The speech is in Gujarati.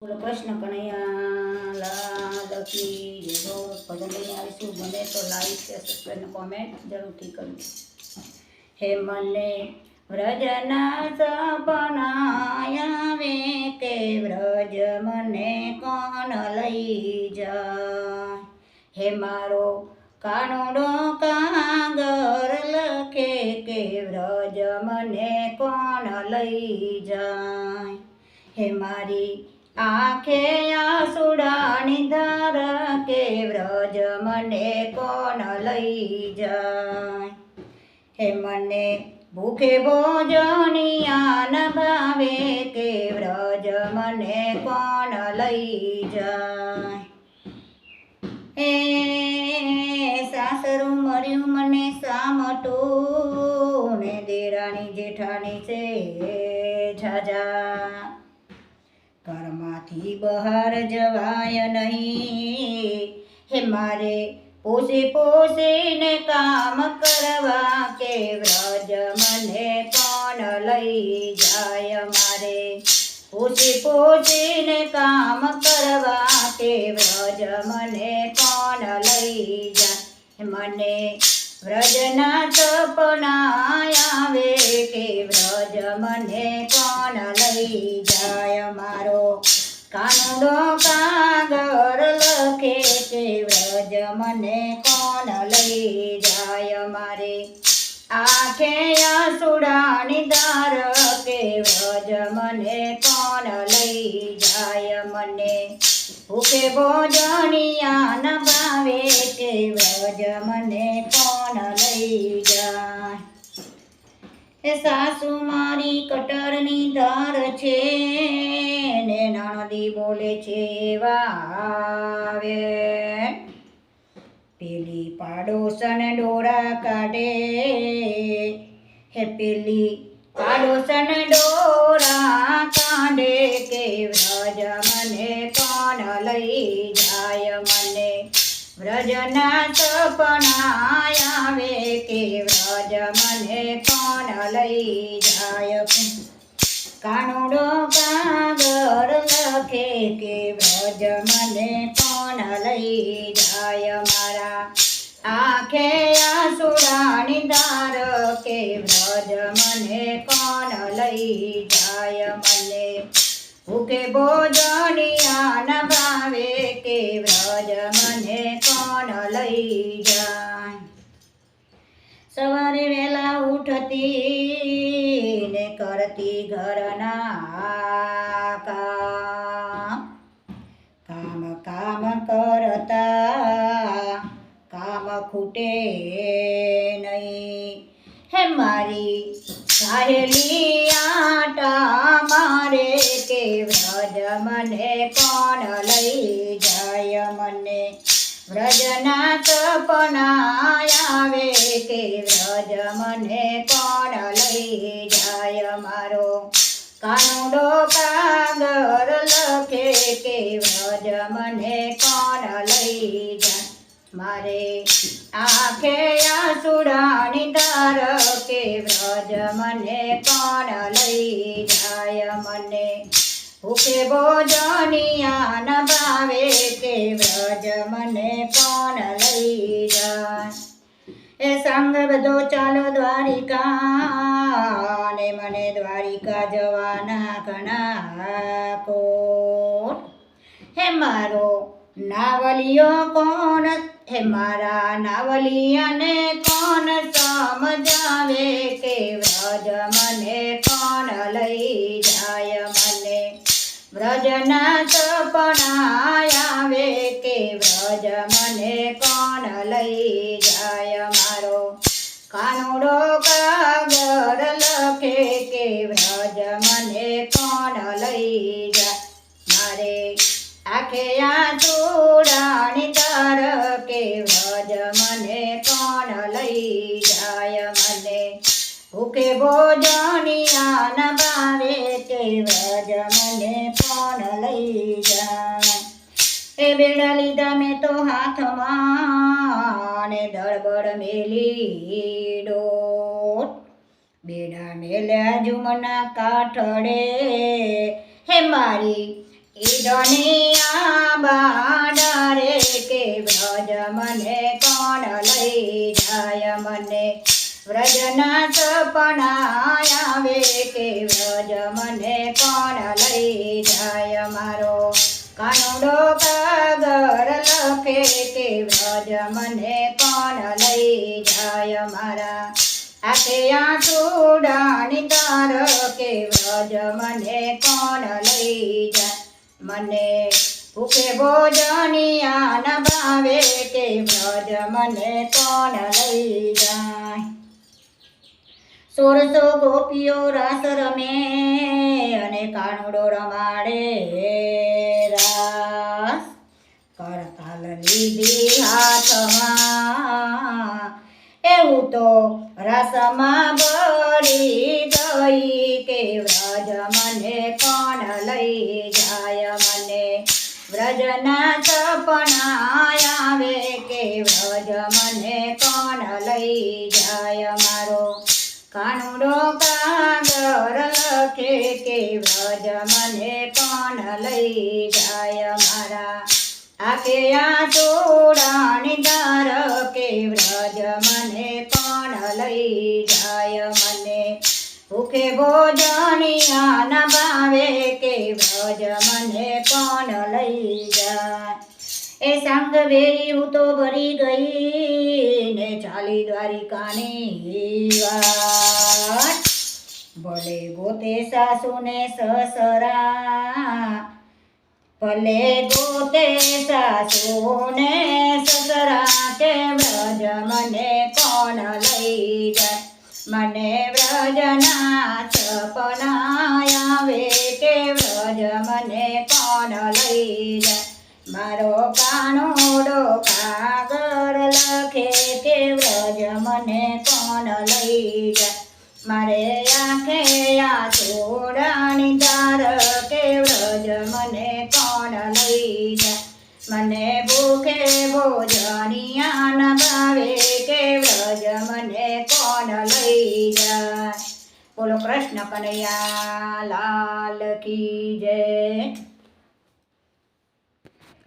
બોલો કૃષ્ણ કનૈયા લાલ કી જય. ભજન લઈને આવીશું. બને તો લાઈક શેર સબસ્ક્રાઈબ ને કોમેન્ટ જરૂરથી કરજો. હે મને વ્રજના સપના આવે કે વ્રજ મને કોણ લઈ જાય. હે મારો કાનુડો કાગર લખે કે વ્રજ મને કોણ લઈ જાય. હે મારી આંખે આસુડાની ધાર કે વ્રજ મને કોણ લઈ જાય. હે મને ભૂખે ભોજનિયા ન ભાવે કે વ્રજ મને કોણ લઈ જાય. એ સાસરું મર્યું મને સામટું ને દેરાણી જેઠાણી છે ઝાઝા. ઘરમાંથી બહાર જવાય નહીં. હે મારે પોસીને કામ કરવા કે વ્રજ મને કોણ લઈ જાય. મારે પોસીને કામ કરવા કે વ્રજ મને કોણ લઈ જાય. મને વ્રજના સપના આવે કે વ્રજ મને કોણ લઈ જાય. મારો કાનુડો કાગર લખે કે વ્રજ મને કોણ લઈ જાય. મારે આંખે આસુડાની ધાર કે વ્રજ મને કોણ લઈ જાય. મને ભૂખે ભોજનિયા ન ભાવે કે વ્રજ મને કોણ લઈ જાય. એ સાસુ મારી કટરની ધાર છે ને નણદી બોલે છે વાવે. પેલી પાડોસણ ડોરા કાઢે. હે પેલી પાડોસણ ડોરા કાઢે કે વ્રજ મને કોણ લઈ જાય. મને વ્રજના સપના આવે કે વ્રજ મને કોણ લઈ જાય. કાનુડો કાગર લખે કે વ્રજ મને કોણ લઈ જાય. મારા આંખે આસુડાની ધાર કે વ્રજ મને કોણ લઈ જાય. મને ભૂખે ભોજનિયા ન ભાવે કે વ્રજ મને કોણ લઈ જાય. સવારે વહેલા ઉઠતી ને કરતી ઘરના કામ કામ કરતા કામ ખૂટે નહીં. હે મારી સહેલી આટા મારે કે વ્રજ મને કોણ લઈ જાય. મને વ્રજના સપના આવે કે વ્રજ મને કોણ લઈ જાય. મારો કાનુડો કાગર લખે કે વ્રજ મને કોણ લઈ જાય. મારે આંખે આસુડાની ધાર કે વ્રજ મને કોણ લઈ જાય. મને ભૂખે ભોજનિયા ન ભાવે કે વ્રજ મને કોણ લઈ જાય. એ સંગ બધો ચાલો દ્વારિકા ને મને દ્વારિકા જવાના ઘણા કોટ. હે મારો નાવલિયો કોણ. હે મારા નાવલિયાને કોણ સમજાવે કે વ્રજ મને કોણ લઈ જાય. મને વ્રજના સપના આવે કે વ્રજ મને કોણ લઈ જાય. મારો કાનુડો કાગર લખે કે વ્રજ મને કોણ લઈ જાય. મારે આંખે આસુડાની ધાર કે વ્રજ મને કોણ લઈ જાય. મને ભૂખે ભોજનિયા ન ભાવે કે વ્રજ મને કોણ લઈ જાય. એ બેડા લીધા મેં તો હાથમાં ને દળબડ મેલી ડોટ. બેડા મેલ્યા જુમના કાઠડે. હે મારી ઈડનિયા બાડરે કે વ્રજ મને કોણ લઈ જાય મને વ્રજના સપના આવે કે વ્રજ મને કોણ લઈ જાય મારો કાનુડો કાગળ લખે કે વ્રજ મને કોણ લઈ જાય મારા આખે આંસુડાની તાર કે વ્રજ મને કોણ લઈ જાય મને ભૂખે ભોજનિયા ન ભાવે કે વ્રજ મને કોણ લઈ જાય સોળસો ગોપીઓ રાસ રમે અને કાનુડો રમાડે રાસ કરતાલ લીધી હાથમાં એવું તો રસમાં ભળી ગઈ કે વ્રજ મને કોણ લઈ જાય મને વ્રજના સપના આવે કે વ્રજ મને કોણ લઈ જાય મારો કાનુડો કાગળ લખે કે વ્રજ મને કોણ લઈ જાય મારા આખે આંસુડાની ધાર કે વ્રજ મને કોણ લઈ જાય મને ભૂખે ભોજનિયા ન ભાવે કે વ્રજ મને કોણ લઈ જાય એ સંગ વેરી હું તો ભરી ગઈ ને ચાલી દ્વારિકાની વાત ભલે ગોતે સાસુને સસરા ભલે ગોતે સાસુને સસરા કે વ્રજ મને કોણ લઈ જાય મને વ્રજના સપના આવે કે વ્રજ મને કોણ લઈ જાય મારો કાનુડો કાગળ લખે કે વ્રજ મને કોણ લઈ જાય મારે આંખે આંસુડાની ધાર કે વ્રજ મને કોણ લઈ જાય મને ભૂખે ભોજનિયા ન ભાવે કે વ્રજ મને કોણ લઈ જાય બોલો કૃષ્ણ કનૈયા લાલ કી જય